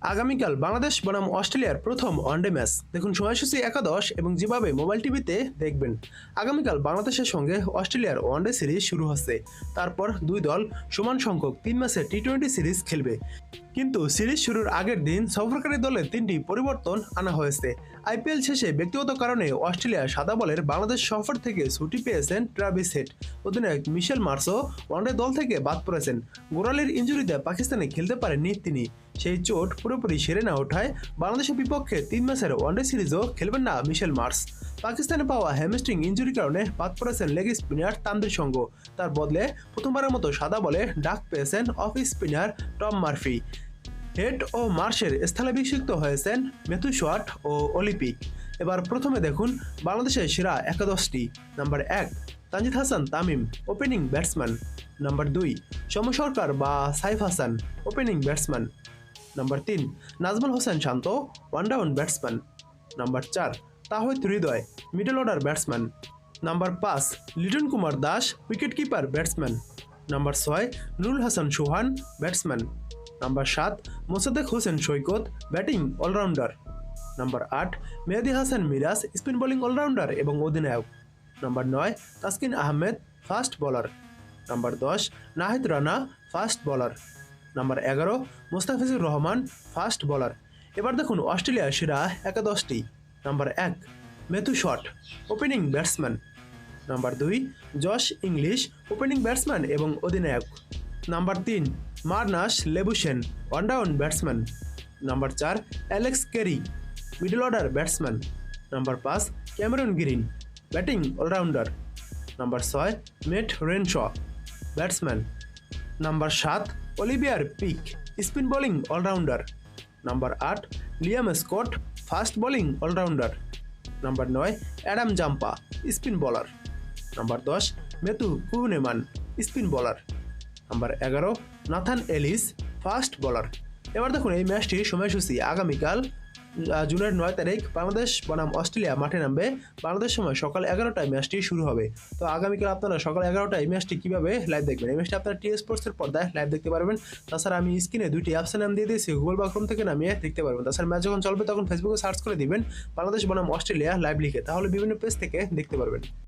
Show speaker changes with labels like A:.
A: আগামীকাল বাংলাদেশ বনাম অস্ট্রেলিয়ার প্রথম ওয়ানডে ম্যাচ। দেখুন সময়সূচি একাদশ এবং যেভাবে মোবাইল টিভিতে দেখবেন। আগামীকাল বাংলাদেশের সঙ্গে অস্ট্রেলিয়ার ওয়ানডে সিরিজ শুরু হচ্ছে। তারপর দুই দল সমান সংখ্যক 3 ম্যাচের টি-20 সিরিজ খেলবে। কিন্তু সিরিজ শুরুর আগের দিন সফরকারী দলের 3টি পরিবর্তন আনা হয়েছে। আইপিএল শেষে ব্যক্তিগত কারণে অস্ট্রেলিয়া সাদা বলের বাংলাদেশ সফর থেকে ছুটি পেয়েছেন ট্রাভিস হেড। অধিনায়ক মিশেল মার্শও ওয়ানডে দল থেকে বাদ পড়েছেন। গোড়ালির ইনজুরিতে পাকিস্তানে খেলতে পারেননি তিনি। সেই চোট পুরোপুরি সেরে না ওঠায় বাংলাদেশের বিপক্ষে 3 ম্যাচের ওয়ানডে সিরিজও খেলবেন না মিশেল মার্শ। পাকিস্তানে পাওয়া হ্যামস্ট্রিং ইনজুরির কারণে বাদ পড়েছেন লেগ স্পিনার তানভীর সঙ্গ। তার বদলে প্রথমবারের মতো সাদা বলে ডাক পেয়েছেন off spinner Tom Murphy. Head ও মার্শের স্থলাভিষিক্ত হয়েছেন ম্যাথু শট ও অলিম্পিক। এবার প্রথমে দেখুন বাংলাদেশের সেরা একাদশটি। Number 1 Tanzid Hasan Tamim, opening batsman. Number 2 Soumya Sarkar বা Saif Hasan, opening batsman. Number 3 Najmul Hossain Shanto, one down batsman. Number 4 Towhid Hridoy, middle order batsman. Number 5 Liton Kumar Das, wicket keeper batsman. Number 6 Nurul Hasan Sohan, batsman. Number 7 Mosaddek Hossain Saikat, batting allrounder. Number 8 Mehidy Hasan Miraz, spin bowling allrounder এবং অধিনায়ক। Number 9 Taskin Ahmed, fast bowler. Number 10 Nahid Rana, fast bowler. Number 11 Mustafizur Rahman, fast bowler. এবার দেখুন অস্ট্রেলিয়ার সেরা একাদশটি। Number 1 Matthew Short, opening batsman. Number 2 Josh Inglis, opening batsman এবং অধিনায়ক। Number 3 Marnus Labuschagne, one down batsman. Number 4 Alex Carey, middle order batsman. Number 5 Cameron Green, batting allrounder. Number 6 Matt Renshaw, batsman. Number 7 Olivier Peake, spin bowling allrounder. Number 8 Liam Scott, fast bowling allrounder. Number 9 Adam Zampa, spin bowler. Number 10 Matthew Kuhnemann, spin bowler. Number 11 Nathan Ellis, fast bowler. এবার দেখুন এই ম্যাচটির সময়সূচি। আগামীকাল জুনের 9 তারিখ বাংলাদেশ বনাম Australia মাঠে নামবে। বাংলাদেশ সময় সকাল 11টায় ম্যাচটি শুরু হবে। তো আগামীকাল আপনারা সকাল 11টায় এই ম্যাচটি কীভাবে লাইভ দেখবেন? এই ম্যাচটি আপনারা টি স্পোর্টসের পর্দায় লাইভ দেখতে পারবেন। তাছাড়া আমি স্ক্রিনে 2টি অ্যাপসের নাম দিয়ে দিয়েছি, গুগল বা ক্রোম থেকে নামিয়ে দেখতে পারবেন। তাছাড়া ম্যাচ যখন চলবে তখন ফেসবুকে সার্চ করে দিবেন বাংলাদেশ বনাম অস্ট্রেলিয়া লাইভ লিখে, তাহলে বিভিন্ন পেজ থেকে দেখতে পারবেন।